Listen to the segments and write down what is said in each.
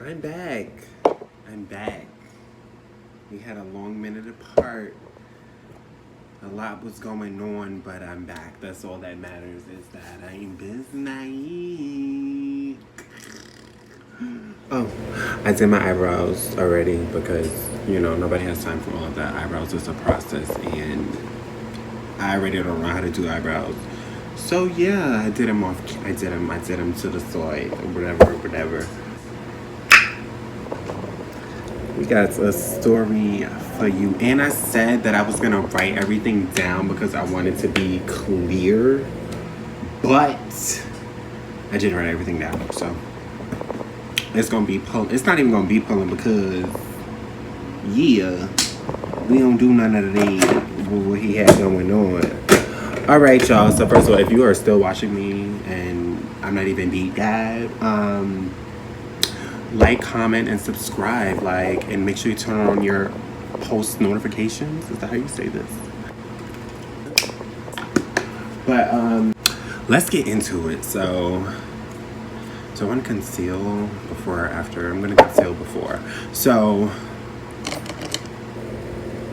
I'm back. I'm back. We had a long minute apart. A lot was going on, but I'm back. That's all that matters is that I'm busy. Oh, I did my eyebrows already because, nobody has time for all of that. Eyebrows is a process, and I already don't know how to do eyebrows. So yeah, I did them to the side, whatever. We got a story for you. And I said that I was going to write everything down because I wanted to be clear. But I didn't write everything down. So it's going to be pulling. It's not even going to be pulling because, yeah, we don't do none of that what he had going on. All right, y'all. So first of all, if you are still watching me and I'm not even deep dive, like, comment, and subscribe, and make sure you turn on your post notifications. Is that how you say this? But let's get into it. So I want to conceal before or after? I'm going to conceal before. So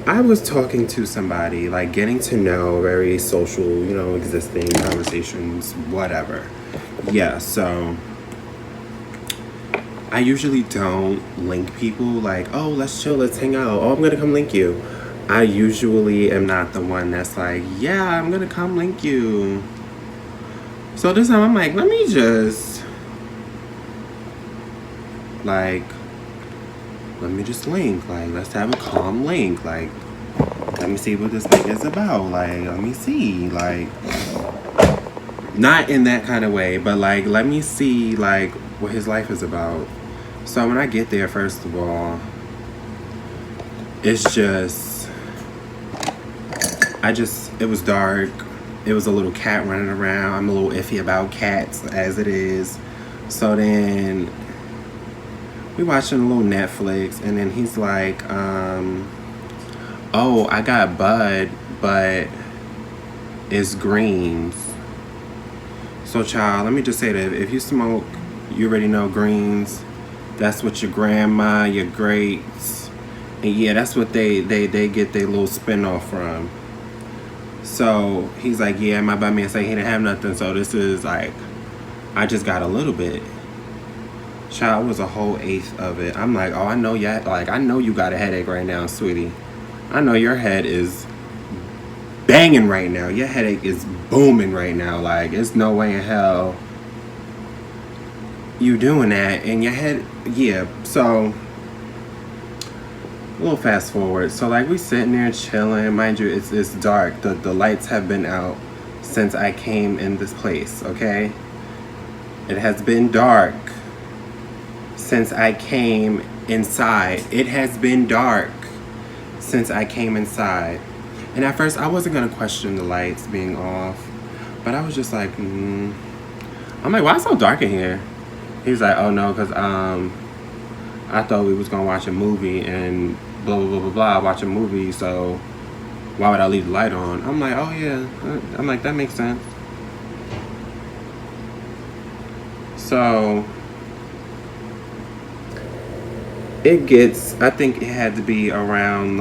I was talking to somebody, getting to know, very social, existing conversations, whatever. Yeah, so I usually don't link people oh, let's chill, let's hang out. Oh, I'm gonna come link you. I usually am not the one that's yeah, I'm gonna come link you. So this time I'm let me just let me just link. Let's have a calm link. Let me see what this thing is about. Let me see. Not in that kind of way, but let me see what his life is about. So when I get there, first of all, it's just, it was dark. It was a little cat running around. I'm a little iffy about cats as it is. So then we watching a little Netflix, and then he's oh, I got bud, but it's greens. So child, let me just say that if you smoke, you already know greens. That's what your grandma, your greats, and yeah, that's what they get their little spin-off from. So he's yeah, my bud man say he didn't have nothing, so this is I just got a little bit. Child, was a whole eighth of it. I'm oh, I know I know you got a headache right now, sweetie. I know your head is banging right now. Your headache is booming right now. It's no way in hell you doing that in your head. Yeah, so a little fast forward. So we sitting there chilling. Mind you, it's dark. The lights have been out since I came in this place, okay? It has been dark since I came inside. It has been dark since I came inside. And at first I wasn't gonna question the lights being off, but I was just I'm why it's so dark in here? He's oh no, because I thought we was gonna watch a movie and blah blah blah blah blah, watch a movie, so why would I leave the light on? I'm oh yeah. I'm that makes sense. So it gets, I think it had to be around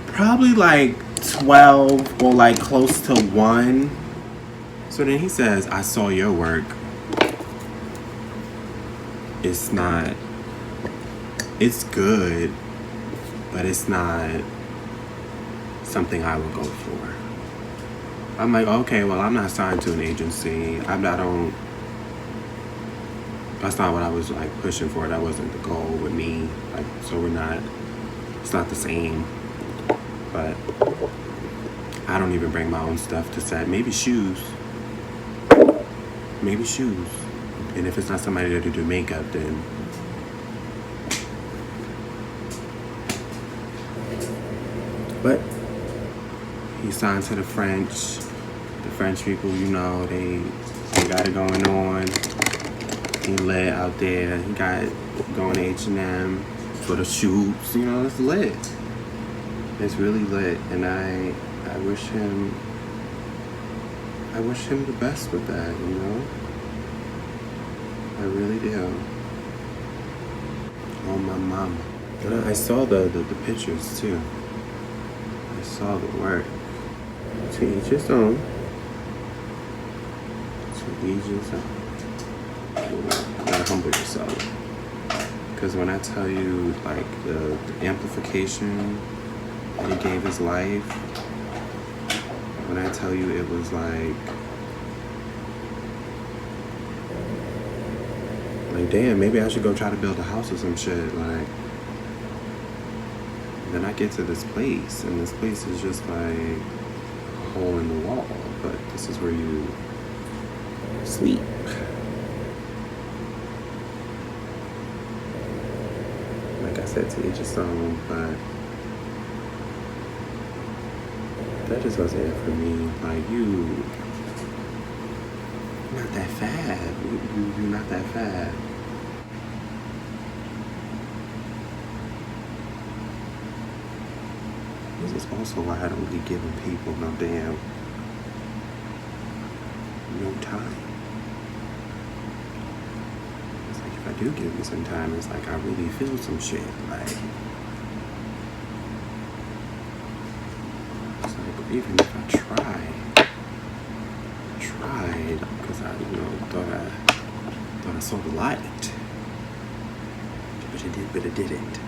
probably 12 or close to 1. So then he says, I saw your work. It's not, it's good, but it's not something I would go for. I'm okay, well, I'm not signed to an agency. That's not what I was pushing for. That wasn't the goal with me. So it's not the same. But I don't even bring my own stuff to set. Maybe shoes. And if it's not somebody there to do makeup, then but he signed to the French. The French people, they got it going on. He lit out there. He got going to H&M for the shoots. It's lit. It's really lit, and I wish him the best with that. I really do. On my mama. And I saw the pictures too. I saw the work. To each his own. To each his own. You gotta humble yourself. Because when I tell you, like, the amplification that he gave his life, when I tell you it was like, damn, maybe I should go try to build a house or some shit. Like, then I get to this place, and this place is just like a hole in the wall, but this is where you sleep. Like I said, to each his own, but that just wasn't it for me. Like, you're not that fad. You're not that fad. This is also why I don't be giving people no time. It's like, if I do give you some time, it's like I really feel some shit. Like, it's like, even if I tried, because I, thought I saw the light. But it didn't.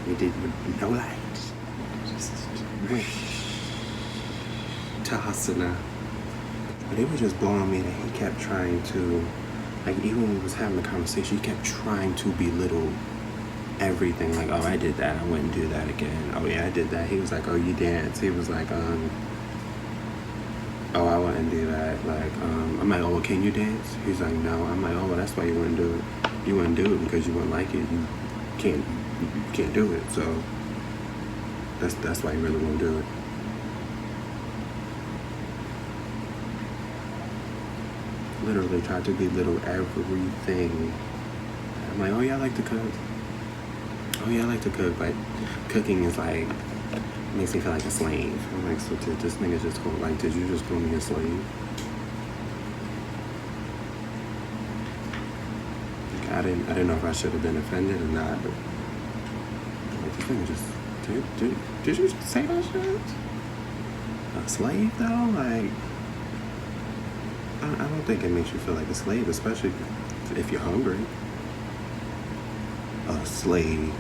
It did no light. Just Tahasana. But it was just blowing me that he kept trying to, like, even when we was having the conversation, he kept trying to belittle everything. Like, oh, I did that, I wouldn't do that again. Oh yeah, I did that. He was like, oh, you dance. He was like, oh, I wouldn't do that. Like, I'm like, oh, well, can you dance? He's like, no. I'm like, oh, well, that's why you wouldn't do it. You wouldn't do it because you wouldn't like it. You can't do it. So that's why you really won't do it. Literally tried to belittle everything. I'm like, oh yeah, I like to cook. Oh yeah, I like to cook, but cooking is like, makes me feel like a slave. I'm like, so did this nigga just go, like, did you just call me a slave? Like, I didn't know if I should have been offended or not, but like, this nigga just, did you just say that shit? A slave though? Like, I don't think it makes you feel like a slave, especially if you're hungry. A slave.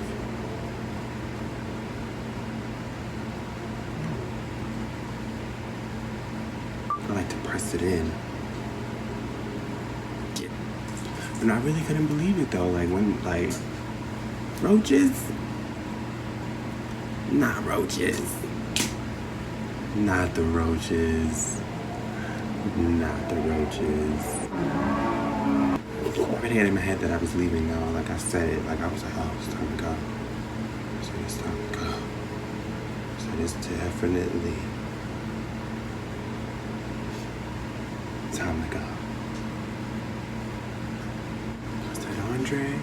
I like to press it in. Yeah. And I really couldn't believe it though. Like, when, like, roaches? Not roaches. Not the roaches. Not the roaches. I already had in my head that I was leaving though. Like, I said it. Like, I was like, oh, it's time to go. So it's time to go. So it's definitely time to go. I said, Andre.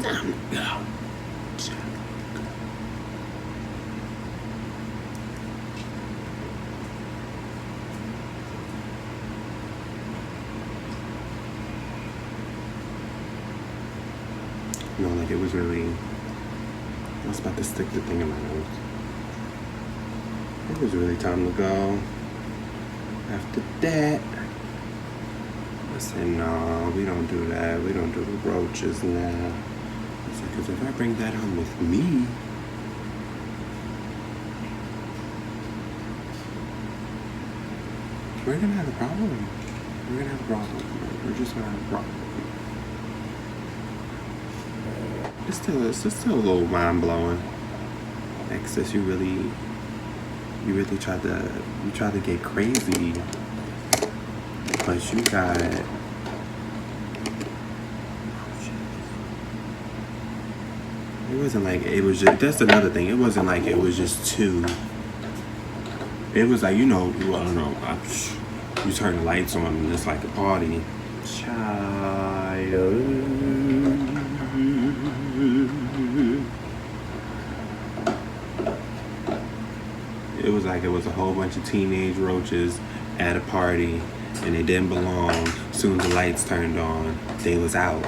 Time to go. Like, it was really, I was about to stick the thing in my nose. It was really time to go. After that, I said, no, we don't do that. We don't do the roaches now. I said, because if I bring that on with me, we're going to have a problem. We're going to have a problem. We're just going to have a problem. It's still a little mind blowing. Like, sis, you really tried to get crazy, but you got. It wasn't like it was just. That's another thing. It wasn't like it was just two. It was like, I don't know. You turn the lights on and it's like a party. Child. It was like it was a whole bunch of teenage roaches at a party and they didn't belong. Soon the lights turned on, they was out.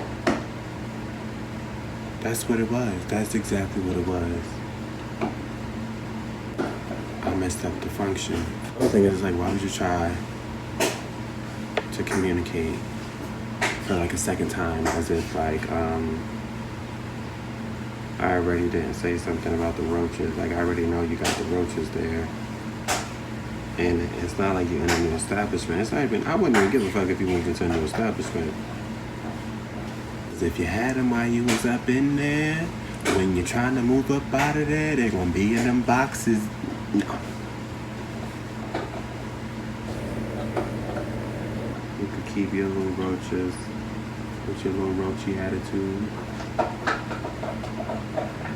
That's what it was. That's exactly what it was. I messed up the function. The thing is, like, why would you try to communicate for like a second time as if like I already didn't say something about the roaches. Like, I already know you got the roaches there. And it's not like you're in a new establishment. It's not even, I wouldn't even give a fuck if you moved into a new establishment. Because if you had them while you was up in there, when you're trying to move up out of there, they're going to be in them boxes. No. You could keep your little roaches with your little roachy attitude.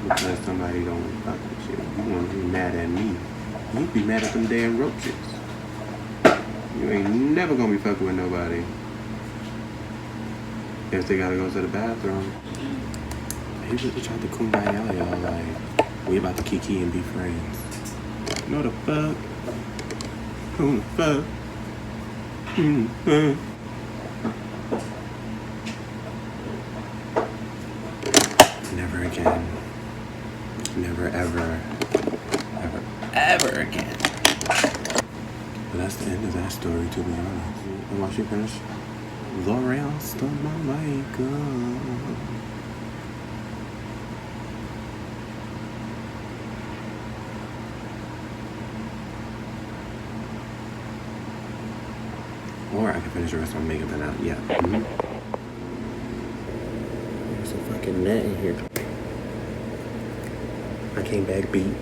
Because somebody don't fuck with you. You want to be mad at me. You'd be mad at them damn roaches. You ain't never gonna be fucking with nobody if they gotta go to the bathroom. He really tried to kumbaya, y'all. Like, we about to kiki and be friends. No the fuck? Who the fuck? Never again. Never, ever, ever, ever again. But that's the end of that story, to be honest. And once you finish, L'Oreal stole my makeup. Or I can finish the rest of my makeup and out. Yeah. There's a fucking net in here. I came back beat.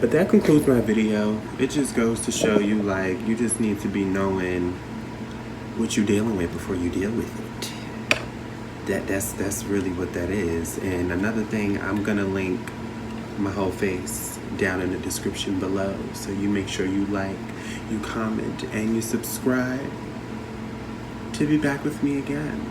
But that concludes my video. It just goes to show you, like, you just need to be knowing what you're dealing with before you deal with it. That's really what that is. And another thing, I'm gonna link my whole face down in the description below. So you make sure you like, you comment, and you subscribe to be back with me again.